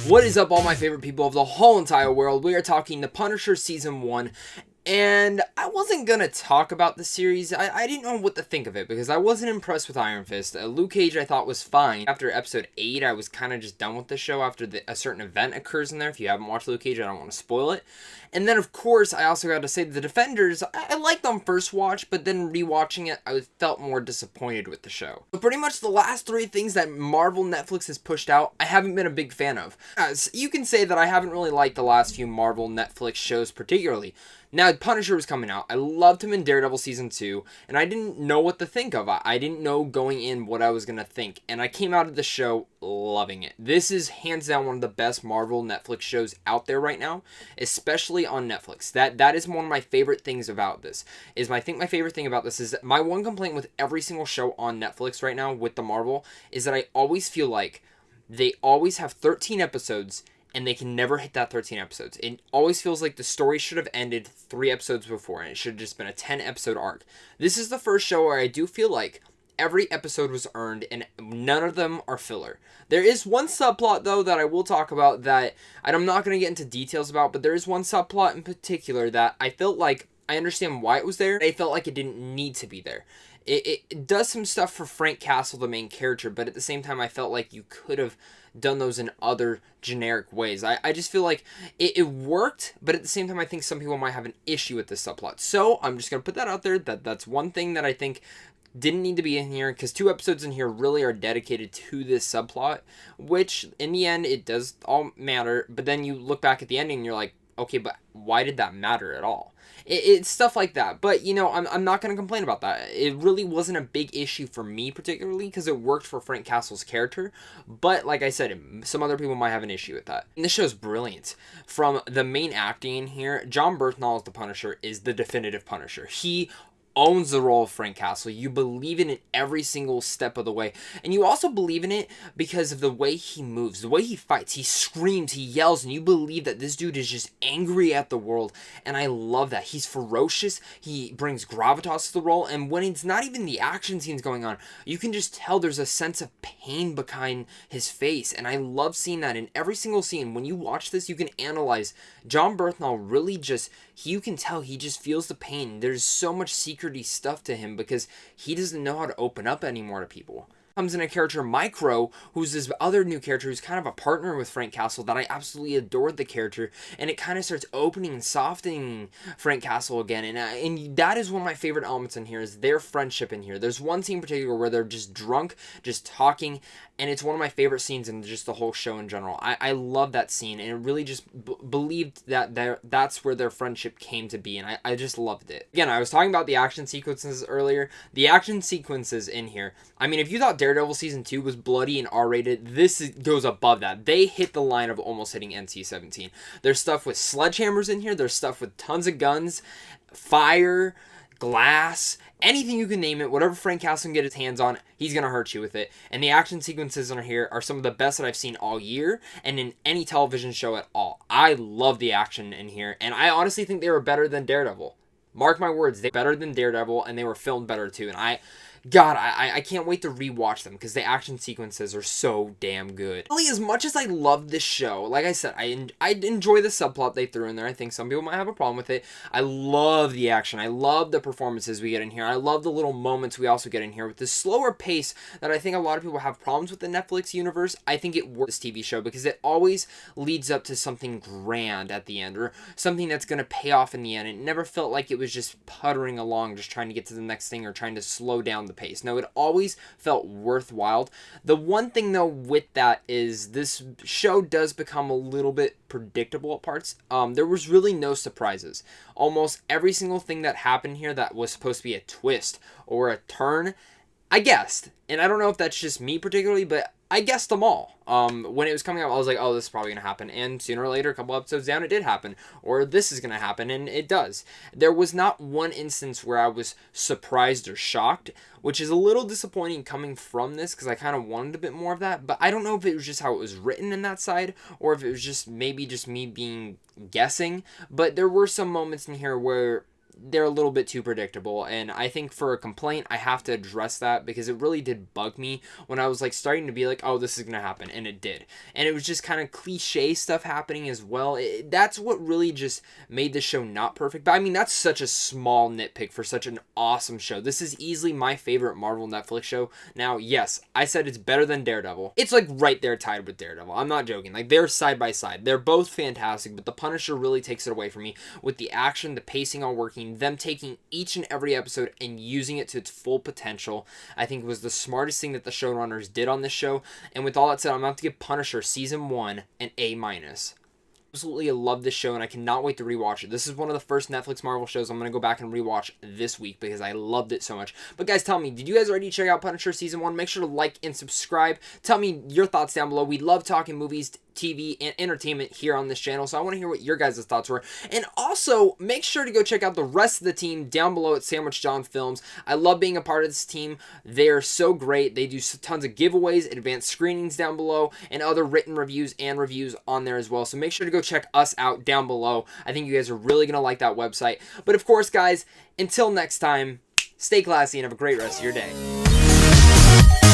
What is up, all my favorite people of the whole entire world? We are talking The Punisher Season 1, and I wasn't gonna talk about the series. I didn't know what to think of it, because I wasn't impressed with Iron Fist. Luke Cage I thought was fine. After episode 8, I was kind of just done with the show after a certain event occurs in there. If you haven't watched Luke Cage, I don't want to spoil it. And then, of course, I also got to say the Defenders, I liked them first watch, but then rewatching it, I felt more disappointed with the show. But pretty much the last 3 things that Marvel Netflix has pushed out, I haven't been a big fan of. As you can say that I haven't really liked the last few Marvel Netflix shows particularly. Now, Punisher was coming out. I loved him in Daredevil Season 2, and I didn't know what to think of. I didn't know going in what I was going to think, and I came out of the show loving it. This is hands down one of the best Marvel Netflix shows out there right now, especially on Netflix. That is one of my favorite things about this. I think my favorite thing about this is that my one complaint with every single show on Netflix right now with the Marvel is that I always feel like they always have 13 episodes and they can never hit that 13 episodes. It always feels like the story should have ended 3 episodes before, and it should have just been a 10-episode arc. This is the first show where I do feel like every episode was earned, and none of them are filler. There is one subplot, though, that I will talk about that, and I'm not going to get into details about, but there is one subplot in particular that I felt like I understand why it was there. I felt like it didn't need to be there. It does some stuff for Frank Castle, the main character, but at the same time, I felt like you could have done those in other generic ways. I just feel like it worked, but at the same time, I think some people might have an issue with this subplot. So I'm just going to put that out there. That's one thing that I think didn't need to be in here, because 2 episodes in here really are dedicated to this subplot, which in the end, it does all matter. But then you look back at the ending and you're like, okay, but why did that matter at all? It's stuff like that. But, you know, I'm not going to complain about that. It really wasn't a big issue for me particularly, because it worked for Frank Castle's character. But, like I said, some other people might have an issue with that. And this show's brilliant. From the main acting in here, Jon Bernthal as the Punisher is the definitive Punisher. He owns the role of Frank Castle. You believe in it every single step of the way. And you also believe in it because of the way he moves, the way he fights. He screams, he yells, and you believe that this dude is just angry at the world. And I love that. He's ferocious. He brings gravitas to the role. And when it's not even the action scenes going on, you can just tell there's a sense of pain behind his face. And I love seeing that in every single scene. When you watch this, you can analyze Jon Bernthal really just, you can tell he just feels the pain. There's so much secret stuff to him because he doesn't know how to open up anymore to people. Comes in a character Micro, who's this other new character who's kind of a partner with Frank Castle that I absolutely adored the character, and it kind of starts opening and softening Frank Castle again, and that is one of my favorite elements in here, is their friendship in here. There's one scene in particular where they're just drunk, just talking, and it's one of my favorite scenes in just the whole show in general. I love that scene, and it really just believed that that's where their friendship came to be, and I just loved it. Again, I was talking about the action sequences earlier. The action sequences in here, I mean, if you thought Daredevil Season 2 was bloody and R-rated, this goes above that. They hit the line of almost hitting NC-17. There's stuff with sledgehammers in here. There's stuff with tons of guns, fire, glass, anything you can name it. Whatever Frank Castle can get his hands on, he's going to hurt you with it. And the action sequences in here are some of the best that I've seen all year and in any television show at all. I love the action in here, and I honestly think they were better than Daredevil. Mark my words, they're better than Daredevil, and they were filmed better too. And I can't wait to rewatch them because the action sequences are so damn good. Really, as much as I love this show, like I said, I enjoy the subplot they threw in there. I think some people might have a problem with it. I love the action. I love the performances we get in here. I love the little moments we also get in here with this slower pace that I think a lot of people have problems with the Netflix universe. I think it works this TV show because it always leads up to something grand at the end, or something that's going to pay off in the end. It never felt like it was just puttering along, just trying to get to the next thing or trying to slow down the pace. No, it always felt worthwhile. The one thing though with that is this show does become a little bit predictable at parts. There was really no surprises. Almost every single thing that happened here that was supposed to be a twist or a turn, I guessed. And I don't know if that's just me particularly, but I guessed them all. When it was coming out, I was like, oh, this is probably going to happen. And sooner or later, a couple episodes down, it did happen. Or this is going to happen, and it does. There was not one instance where I was surprised or shocked, which is a little disappointing coming from this, because I kind of wanted a bit more of that. But I don't know if it was just how it was written in that side, or if it was just maybe just me being guessing. But there were some moments in here where they're a little bit too predictable. And I think for a complaint, I have to address that because it really did bug me when I was like starting to be like, oh, this is going to happen. And it did. And it was just kind of cliche stuff happening as well. That's what really just made the show not perfect. But I mean, that's such a small nitpick for such an awesome show. This is easily my favorite Marvel Netflix show. Now, yes, I said it's better than Daredevil. It's like right there tied with Daredevil. I'm not joking. Like, they're side by side. They're both fantastic, but The Punisher really takes it away from me with the action, the pacing all working, them taking each and every episode and using it to its full potential. I think was the smartest thing that the showrunners did on this show. And with all that said, I'm going to have to give Punisher Season 1 an A-. Absolutely love this show, and I cannot wait to rewatch it. This is one of the first Netflix Marvel shows I'm going to go back and rewatch this week because I loved it so much. But guys, tell me, did you guys already check out Punisher Season 1? Make sure to like and subscribe. Tell me your thoughts down below. We love talking movies, TV, and entertainment here on this channel, so I want to hear what your guys' thoughts were. And also, make sure to go check out the rest of the team down below at Sandwich John Films. I love being a part of this team. They're so great. They do tons of giveaways, advanced screenings down below, and other written reviews and reviews on there as well. So make sure to go check us out down below. I think you guys are really going to like that website. But of course, guys, until next time, stay classy and have a great rest of your day.